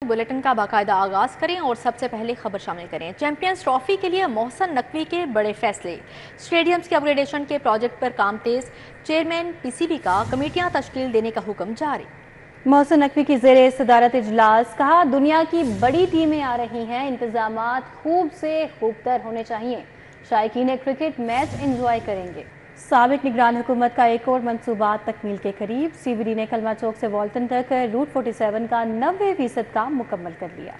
Bulletin का बाकायदा आगाज करें और सबसे पहले खबर शामिल करें। चैंपियंस ट्रॉफी के लिए मोहसन नकवी के बड़े फैसले। स्टेडियम्स के अपग्रेडेशन के प्रोजेक्ट पर काम तेज। चेयरमैन पीसीबी का कमेटियां तश्कील देने का हुक्म जारी। मोहसन नकवी की ज़ेरे सदारत इजलास। कहा, दुनिया की बड़ी टीमें आ रही हैं, इंतजामात खूब से खूबतर होने चाहिए। शायकीन क्रिकेट मैच एंजॉय करेंगे। साबिक निगरान हुकूमत का एक और मंसूबा तकमील के करीब। सीबीडी ने कलमा चौक से वाल्टन तक रूट 47 का 90% काम मुकम्मल कर लिया।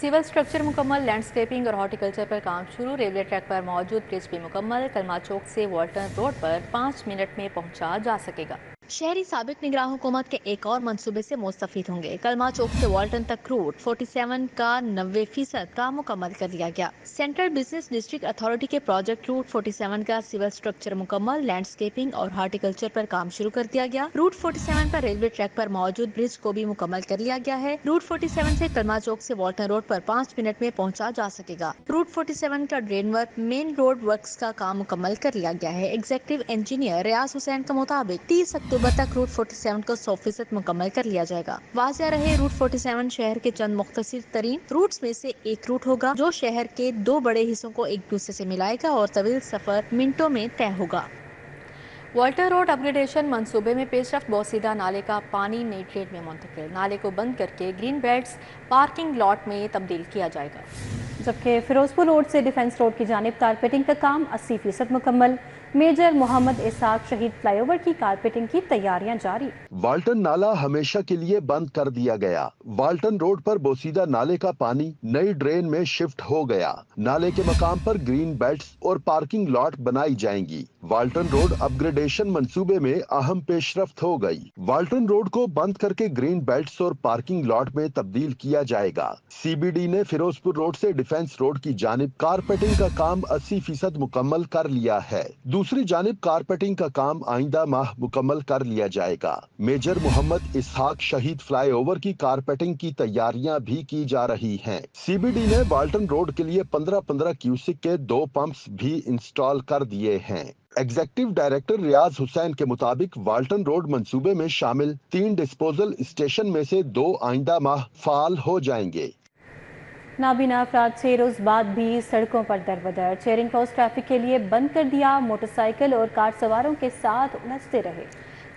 सिविल स्ट्रक्चर मुकम्मल, लैंडस्केपिंग और हॉर्टिकल्चर पर काम शुरू। रेलवे ट्रैक पर मौजूद ब्रिज भी मुकम्मल। कलमा चौक से वाल्टन रोड पर 5 मिनट में पहुंचा जा सकेगा। शहरी साबिक निगरान हुकूमत के एक और मंसूबे से मुस्तफीद होंगे। कलमा चौक से वाल्टन तक रूट 47 का 90% काम मुकम्मल कर लिया गया। सेंट्रल बिजनेस डिस्ट्रिक्ट अथॉरिटी के प्रोजेक्ट रूट 47 का सिविल स्ट्रक्चर मुकम्मल, लैंडस्केपिंग और हॉर्टिकल्चर पर काम शुरू कर दिया गया। रूट 47 पर रेलवे ट्रैक पर मौजूद ब्रिज को भी मुकम्मल कर लिया गया है। रूट 47 से कलमा चौक से वाल्टन रोड पर 5 मिनट में पहुंचा जा सकेगा। रूट 47 का drain work, main road works का काम मुकम्मल कर लिया गया है। एग्जीक्यूटिव इंजीनियर रियाज हुसैन के मुताबिक 30 अक्टूबर तक रूट 47 को 100% मुकम्मल कर लिया जाएगा। वाज़िया रहे, रूट 47 शहर के चंद मुख्तसर तरीन रूट्स में से एक रूट होगा जो शहर के 2 बड़े हिस्सों को एक दूसरे से मिलाएगा और तवील सफर मिनटों में तय होगा। वाल्टर रोड अपग्रेडेशन मंसूबे में पेशरफ्त। बोसीदा नाले का पानी नई ट्रेड में मुंतकिल। नाले को बंद करके ग्रीन बेल्ट्स पार्किंग लॉट में तब्दील किया जाएगा। जबकि फिरोजपुर रोड से डिफेंस रोड की जानिब कारपेटिंग का काम 80% मुकम्मल। मेजर मोहम्मद इसाक शहीद फ्लाईओवर की कारपेटिंग की तैयारियां जारी। वाल्टन नाला हमेशा के लिए बंद कर दिया गया। वाल्टन रोड पर बोसीदा नाले का पानी नई ड्रेन में शिफ्ट हो गया। नाले के मकाम पर ग्रीन बेल्ट्स और पार्किंग लॉट बनाई जाएंगी। वाल्टन रोड अपग्रेडेशन मंसूबे में अहम पेशरफ्त हो गई। वाल्टन रोड को बंद करके ग्रीन बेल्ट्स और पार्किंग लॉट में तब्दील किया जाएगा। सीबीडी ने फिरोजपुर रोड से डिफेंस रोड की जानिब कारपेटिंग का काम 80% मुकम्मल कर लिया है। दूसरी जानिब कारपेटिंग का काम आइंदा माह मुकम्मल कर लिया जाएगा। मेजर मोहम्मद इसहाक शहीद फ्लाईओवर की कारपेटिंग की तैयारियां भी की जा रही हैं। सीबीडी ने वाल्टन रोड के लिए 15-15 क्यूसिक के 2 पंप्स भी इंस्टॉल कर दिए हैं। एग्जीक्यूटिव डायरेक्टर रियाज हुसैन के मुताबिक वाल्टन रोड मंसूबे में शामिल 3 डिस्पोजल स्टेशन में से 2 आइंदा माह फाल हो जाएंगे। नाबीना अफराद से रोज बाद भी सड़कों पर दरबदर। चेयरिंग क्रॉस ट्रैफिक के लिए बंद कर दिया। मोटरसाइकिल और कार सवारों के साथ उलझते रहे।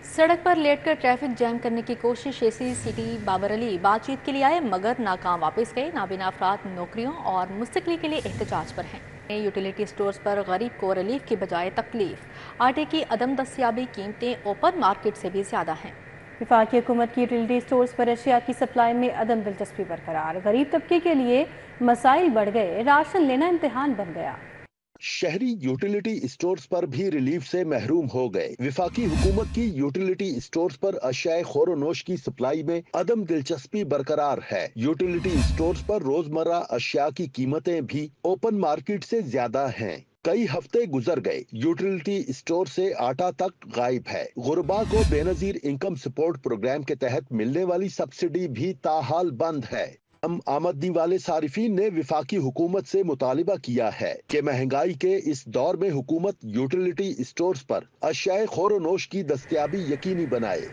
सड़क पर लेटकर ट्रैफिक जैम करने की कोशिश। एसी सिटी बाबर अली बातचीत के लिए आए मगर नाकाम वापस गए। नाबीना अफराद नौकरियों और मुस्तकली के लिए एहतजाज पर हैं। यूटिलिटी स्टोर्स पर गरीब को रिलीफ की बजाय तकलीफ। आटे की अदम दस्तियाबी कीमतें ओपन मार्केट से भी ज्यादा हैं। वफाकी हुकूमत की यूटिलिटी स्टोर्स पर अशिया की सप्लाई में अदम दिलचस्पी बरकरार। गरीब तबके के लिए मसाइल बढ़ गए। राशन लेना इम्तिहान बन गया। शहरी यूटिलिटी स्टोर्स पर भी रिलीफ से महरूम हो गए। वफाकी हुकूमत की यूटिलिटी स्टोर्स पर अशियाए खोरोनोश की सप्लाई में अदम दिलचस्पी बरकरार है। यूटिलिटी स्टोर्स पर रोजमर्रा अशिया की कीमतें भी ओपन मार्केट से ज्यादा हैं। कई हफ्ते गुजर गए, यूटिलिटी स्टोर से आटा तक गायब है। गुरबा को बेनजीर इनकम सपोर्ट प्रोग्राम के तहत मिलने वाली सब्सिडी भी ताहाल बंद है। कम आमदनी वाले सारिफीन ने विफाकी हुकूमत से मुतालिबा किया है कि महंगाई के इस दौर में हुकूमत यूटिलिटी स्टोर्स पर अशियाए खोरोनोश की दस्तयाबी यकीनी बनाए।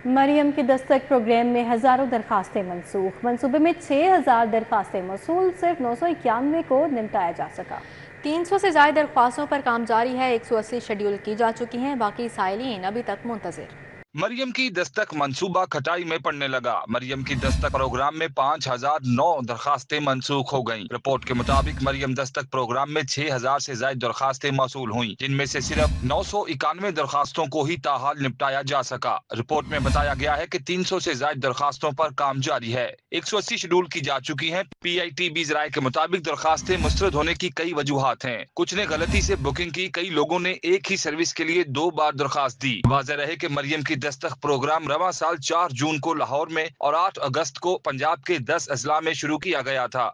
मरियम की दस्तक प्रोग्राम में हजारों दरखास्तें मनसूख। मंसूबे में 6000 दरखास्तें मौसूल, सिर्फ 991 को निपटाया जा सका। 300 से ज्यादा दरख्वास्तों पर काम जारी है। 180 शेड्यूल की जा चुकी हैं। बाकी साइलिन अभी तक मुंतजिर। मरियम की दस्तक मंसूबा खटाई में पड़ने लगा। मरियम की दस्तक प्रोग्राम में 5009 दरखास्तें मनसूख हो गईं। रिपोर्ट के मुताबिक मरियम दस्तक प्रोग्राम में 6000 से ज्यादा दरखास्तें मौसूल हुई, जिनमें से सिर्फ 991 दरखास्तों को ही ताहाल निपटाया जा सका। रिपोर्ट में बताया गया है कि 300 से ज्यादा दरखास्तों पर काम जारी है। 180 शेड्यूल की जा चुकी है। PITB ज़राए के मुताबिक दरखास्तें मुस्तरद होने की कई वजूहात हैं। कुछ ने गलती से बुकिंग की, कई लोगों ने एक ही सर्विस के लिए 2 बार दरखास्त दी। वाज़ेह रहे कि मरियम की दस्तक प्रोग्राम रवां साल 4 जून को लाहौर में और 8 अगस्त को पंजाब के 10 अजला में शुरू किया गया था।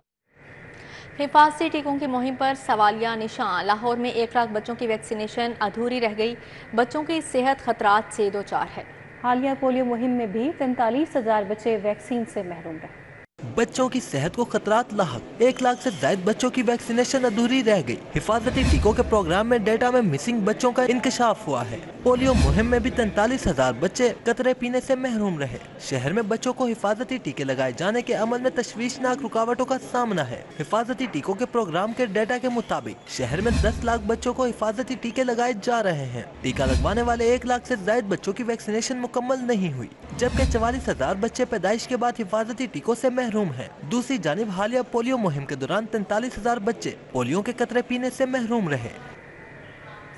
हिफाजती टीकों की मुहिम पर सवालिया निशान। लाहौर में 1 लाख बच्चों की वैक्सीनेशन अधूरी रह गई। बच्चों की सेहत खतरात से दो चार है। हालिया पोलियो मुहिम में भी 45,000 बच्चे वैक्सीन से महरूम रहे। बच्चों की सेहत को खतरात लाहक, 1 लाख से ज्यादा बच्चों की वैक्सीनेशन अधूरी रह गई। हिफाजती टीकों के प्रोग्राम में डेटा में मिसिंग बच्चों का इंकशाफ हुआ है। पोलियो मुहिम में भी 43,000 बच्चे कतरे पीने से महरूम रहे। शहर में बच्चों को हिफाजती टीके लगाए जाने के अमल में तशवीशनाक रुकावटों का सामना है। हिफाजती टीकों के प्रोग्राम के डेटा के मुताबिक शहर में 10 लाख बच्चों को हिफाजती टीके लगाए जा रहे हैं। टीका लगवाने वाले 1 लाख से ज्यादा बच्चों की वैक्सीनेशन मुकम्मल नहीं हुई, जबकि 44,000 बच्चे पैदाइश के बाद हिफाजती टीकों से महरूम हैं। दूसरी जानिब हालिया पोलियो मुहिम के दौरान 43,000 बच्चे पोलियो के कतरे पीने से महरूम रहे।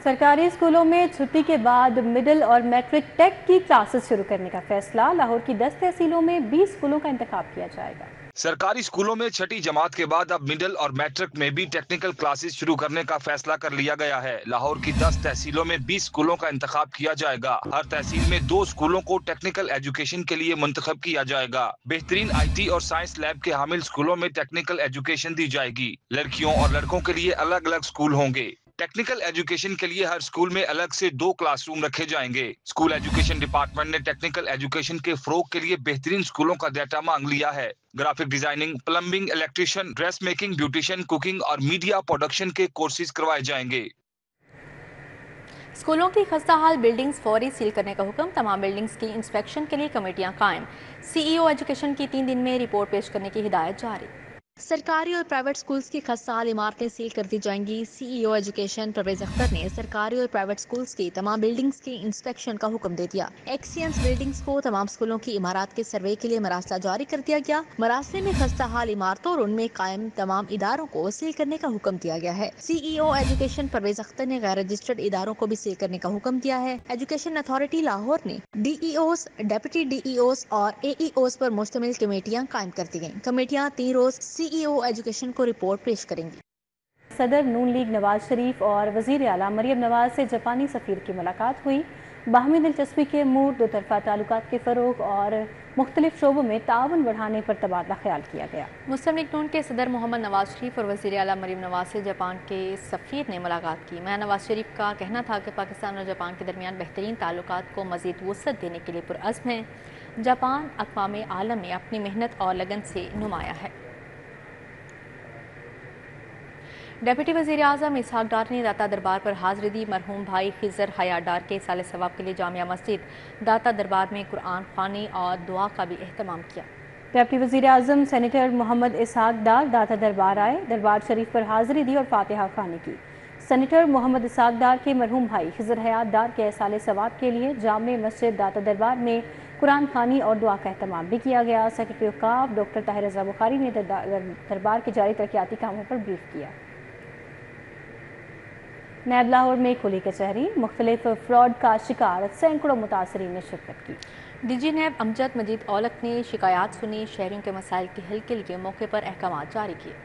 सरकारी स्कूलों में छुट्टी के बाद मिडिल और मैट्रिक टेक की क्लासेस शुरू करने का फैसला। लाहौर की 10 तहसीलों में 20 स्कूलों का इंतखाब किया जाएगा। सरकारी स्कूलों में छठी जमात के बाद अब मिडिल और मैट्रिक में भी टेक्निकल क्लासेस शुरू करने का फैसला कर लिया गया है। लाहौर की 10 तहसीलों में 20 स्कूलों का इंतखाब किया जाएगा। हर तहसील में 2 स्कूलों को टेक्निकल एजुकेशन के लिए मुंतखब किया जाएगा। बेहतरीन IT और साइंस लैब के हामिल स्कूलों में टेक्निकल एजुकेशन दी जाएगी। लड़कियों और लड़कों के लिए अलग अलग स्कूल होंगे। टेक्निकल एजुकेशन के लिए हर स्कूल में अलग से 2 क्लासरूम रखे जाएंगे। स्कूल एजुकेशन डिपार्टमेंट ने टेक्निकल एजुकेशन के फरोग के लिए बेहतरीन स्कूलों का डेटा मांग लिया है। Graphic designing, plumbing, electrician, dress making, beautician, cooking और मीडिया प्रोडक्शन के कोर्सेज करवाए जाएंगे। स्कूलों की खस्ताहाल बिल्डिंग्स फौरी सील करने का हुक्म। तमाम बिल्डिंग्स की इंस्पेक्शन के लिए कमेटियां कायम। CEO एजुकेशन की 3 दिन में रिपोर्ट पेश करने की हिदायत जारी। सरकारी और प्राइवेट स्कूल्स की खस्ताहाल इमारतें सील कर दी जाएंगी। CEO एजुकेशन परवेज अख्तर ने सरकारी और प्राइवेट स्कूल्स की तमाम बिल्डिंग्स की इंस्पेक्शन का हुक्म दे दिया। एक्सीएंस बिल्डिंग्स को तमाम स्कूलों की इमारत के सर्वे के लिए मरासला जारी कर दिया गया। मरासले में खस्ताहाल इमारतों और उनमें कायम तमाम इदारों को सील करने का हुक्म दिया गया है। CEO एजुकेशन परवेज अख्तर ने गैर रजिस्टर्ड इदारों को भी सील करने का हुक्म दिया है। एजुकेशन अथॉरिटी लाहौर ने DEOs, डेप्यूटी DEOs और AEOs पर मुश्तमिल कमेटियां कायम कर दी गयी। कमेटियां 3 रोज CEO एजुकेशन को रिपोर्ट पेश करेंगी। सदर नून लीग नवाज शरीफ और वजीर आला मरियम नवाज से जापानी सफीर की मुलाकात हुई। बाहमी दिलचस्पी के अमूर, दो तरफा ताल्लुकात के फरोग और मुख्तलिफ शोबों में ताउन बढ़ाने पर तबादला ख्याल किया गया। मुस्लिम लीग नून के सदर मोहम्मद नवाज शरीफ और वजीर आला मरियम नवाज से जापान के सफीर ने मुलाकात की। मैं नवाज शरीफ का कहना था कि पाकिस्तान और जापान के दरमियान बेहतरीन ताल्लुकात को मजीद वुसअत देने के लिए पुरअज़्म है। जापान अक़वाम आलम में अपनी मेहनत और लगन से नुमाया है। डेप्यूटी वज़ीर आज़म इसहाक डार ने दाता दरबार पर हाज़िरी दी। मरहूम भाई खिज़र हया डार के साले सवाब के लिए जामिया मस्जिद दाता दरबार में कुरान ख़्वानी और दुआ का भी एहतमाम किया। डेप्यूटी वज़ीर आज़म सेनेटर मोहम्मद इसहाक डार दाता दरबार आए, दरबार शरीफ पर हाज़िरी दी और फातिहा ख़्वानी की। सेनेटर मोहम्मद इसहाक डार के मरहूम भाई खिज़र हया डार के साले सवाब के लिए जामिया मस्जिद दाता दरबार में कुरान ख़्वानी और दुआ का एहतमाम भी किया गया। सेक्रेटरी औक़ाफ़ डॉक्टर ताहिर रज़ा बुखारी ने दरबार के जारी तरक्याती कामों पर ब्रीफ किया। नैब लाहौर में खुली कचहरी, मुख्तलिफ फ्रॉड का शिकार सैकड़ों मुतासरीन ने शिरकत की। DG नैब अमजद मजीद औलख ने शिकायत सुनी, शहरियों के मसाइल के हल के लिए मौके पर अहकाम जारी किए।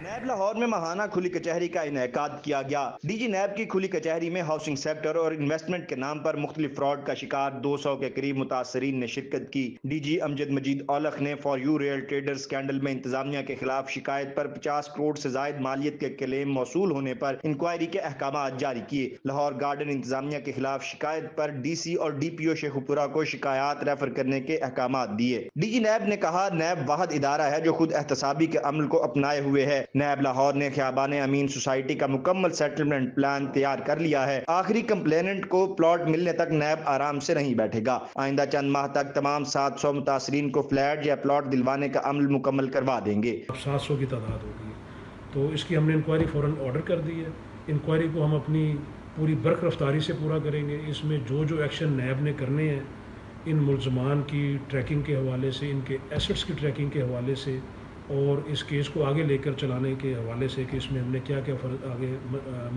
नैब लाहौर में माहाना खुली कचहरी का इनेकाद किया गया। DG नैब की खुली कचहरी में हाउसिंग सेक्टर और इन्वेस्टमेंट के नाम पर मुख्तलिफ फ्रॉड का शिकार 200 के करीब मुतासरीन ने शिरकत की। DG अमजद मजीद औलख ने for you real trader scandal में इंतजामिया के खिलाफ शिकायत पर 50 करोड़ से जायद मालियत के क्लेम मौसूल होने पर इंक्वायरी के अहकाम जारी किए। लाहौर गार्डन इंतजामिया के खिलाफ शिकायत पर DC और DPO शेखुपुरा को शिकायत रेफर करने के अहकाम दिए। DG नैब ने कहा, नैब वाहिद इदारा है जो खुद एहतसाबी के अमल को अपनाए हुए है। नैब लाहौर ने ख्याबान अमीन सोसाइटी का मुकम्मल सेटलमेंट प्लान तैयार कर लिया है। आखिरी कंप्लेनेंट को प्लॉट मिलने तक नैब आराम से नहीं बैठेगा। आइंदा चंद माह तक तमाम 700 मुतासरीन को फ्लैट या प्लॉट दिलवाने का अमल मुकम्मल करवा देंगे। 700 की तादाद होगी, तो इसकी हमने इंक्वायरी फौरन ऑर्डर कर दी है। इंक्वायरी को हम अपनी पूरी बर्क रफ्तारी से पूरा करेंगे। इसमें जो एक्शन नैब ने करने हैं, इन मुलजमान की ट्रैकिंग के हवाले से, इनके एसेट्स की ट्रैकिंग के हवाले से और इस केस को आगे लेकर चलाने के हवाले से कि इसमें हमने क्या क्या आगे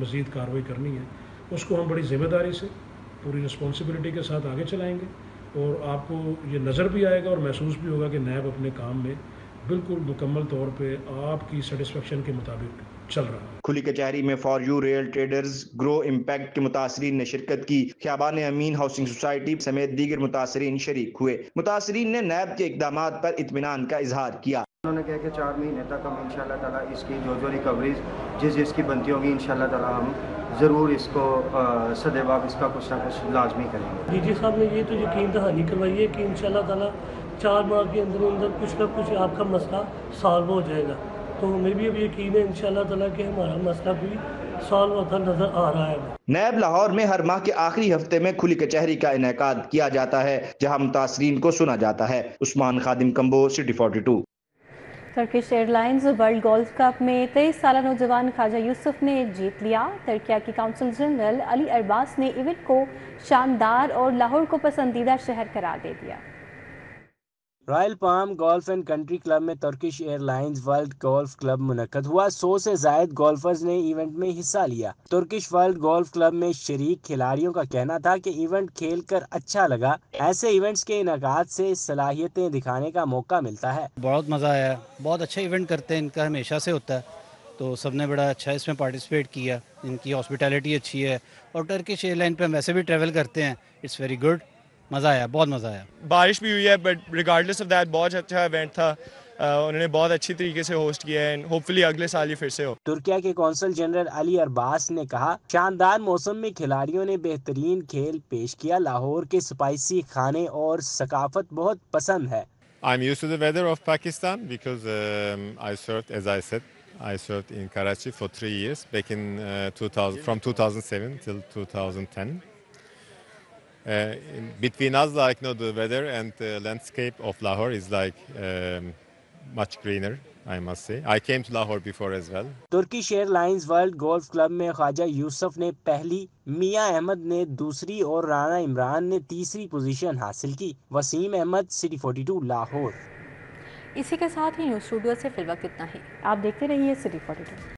मज़ीद कार्रवाई करनी है, उसको हम बड़ी ज़िम्मेदारी से पूरी रिस्पॉन्सिबिलिटी के साथ आगे चलाएंगे। और आपको ये नज़र भी आएगा और महसूस भी होगा कि नैब अपने काम में बिल्कुल मुकम्मल तौर पे आपकी सेटिस्फेक्शन के मुताबिक चल रहा है। खुली कचहरी में for you real traders grow impact के मुतासरीन ने शिरकत की। ख्याबान अमीन हाउसिंग सोसाइटी समेत दीगर मुतासरीन शरीक हुए। मुतासरीन ने नैब के इक़दाम पर इत्मीनान का इजहार किया। उन्होंने कहा कि 4 महीने तक हम इंशाल्लाह ताला इसकी जो रिकवरीज जिसकी बनती होगी इंशाल्लाह ताला हम ज़रूर इसको सदैव इसका कुछ ना कुछ लाजमी करेंगे। DG साहब ने ये तो यकीन दहानी करवाई है कि इंशाल्लाह ताला 4 माह के अंदर कुछ ना कुछ आपका मसला सॉल्व हो जाएगा। तो हमें भी अब यकीन है इंशाल्लाह ताला कि हमारा मसला भी सॉल्व होता नजर आ रहा है। नैब लाहौर में हर माह के आखिरी हफ्ते में खुली कचहरी का इनेकाद किया जाता है, जहां मुतासरीन को सुना जाता है। Usman Khadim Kamboh, city 42। Turkish Airlines World Golf Cup में 23 साल नौजवान ख्वाजा यूसुफ ने जीत लिया। तुर्किया की काउंसिल जनरल अली अरबास ने इवेंट को शानदार और लाहौर को पसंदीदा शहर करार दे दिया। Royal Palm Golf and Country Club में Turkish Airlines World Golf Club मुनक्कद हुआ। 100 से जायद गोल्फर्स ने इवेंट में हिस्सा लिया। तुर्किश वर्ल्ड गोल्फ क्लब में शरीक खिलाड़ियों का कहना था कि इवेंट खेल कर अच्छा लगा। ऐसे इवेंट्स के इनेकाद से सलाहियतें दिखाने का मौका मिलता है। बहुत मज़ा आया, बहुत अच्छा इवेंट करते हैं, इनका हमेशा से होता है, तो सबने बड़ा अच्छा इसमें पार्टिसिपेट किया। इनकी हॉस्पिटैलिटी अच्छी है और टर्किश एयरलाइन पे हम वैसे भी ट्रैवल करते हैं। इट्स वेरी गुड, मज़ा आया, बहुत मज़ा आया। बारिश भी हुई है बट रिगार्डलेस ऑफ दैट बहुत अच्छा इवेंट था। उन्होंने बहुत अच्छी तरीके से होस्ट किया है। होपफुली अगले साल ये फिर से हो। तुर्किया के कौंसल जनरल अली अरबास ने कहा, शानदार मौसम में खिलाड़ियों ने बेहतरीन खेल पेश किया। लाहौर के स्पाइसी खाने और सकाफत बहुत पसंद है। I'm used to the weather of Pakistan because I served, as I said, I served in Karachi for 3 years back in 2000, from 2007 till 2010. Between us, like, you know, the weather and the landscape of Lahore is like much greener, I must say. I came to Lahore before as well. Turkish Airlines World Golf club में ख्वाजा यूसुफ ने पहली, मियां अहमद ने दूसरी और राना इमरान ने तीसरी position हासिल की। वसीम अहमद, सिटी 42, लाहौर। इसी के साथ ही न्यूज़ स्टूडियो से फिल वक्त इतना ही। आप देखते रहिए सिटी 42।